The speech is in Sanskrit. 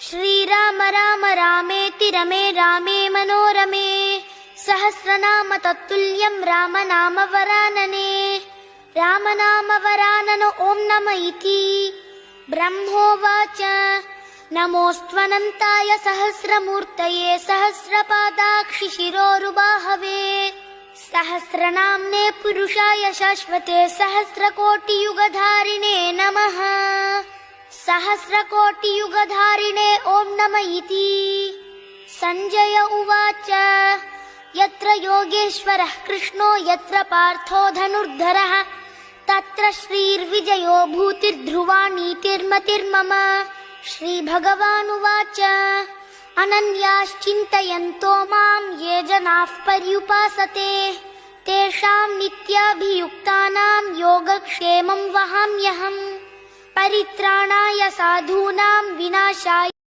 श्रीराम राम रामेति रमे रामे मनोरमे सहस्रनाम तत्तुल्यं रामनाम वरानने रामनाम वरानन ओं नम इति ब्रह्मोवाच नमोऽस्त्वनन्ताय सहस्रमूर्तये सहस्रपादाक्षि शिरोरुबाहवे सहस्रनाम्ने पुरुषाय शाश्वते सहस्रकोटियुगधारिणे नमः सहस्रकोटियुगधारिणे ओं नम इति संजय उवाच यत्र योगेश्वरः कृष्णो यत्र पार्थो धनुर्धरः तत्र श्रीर्विजयो भूतिर्ध्रुवा नीतिर्मतिर्मम श्रीभगवानुवाच अनन्याश्चिन्तयन्तो मां ये जनाः पर्युपासते तेषां नित्याभियुक्तानां योगक्षेमं वहाम्यहम् परित्राणाय साधूनां विनाशाय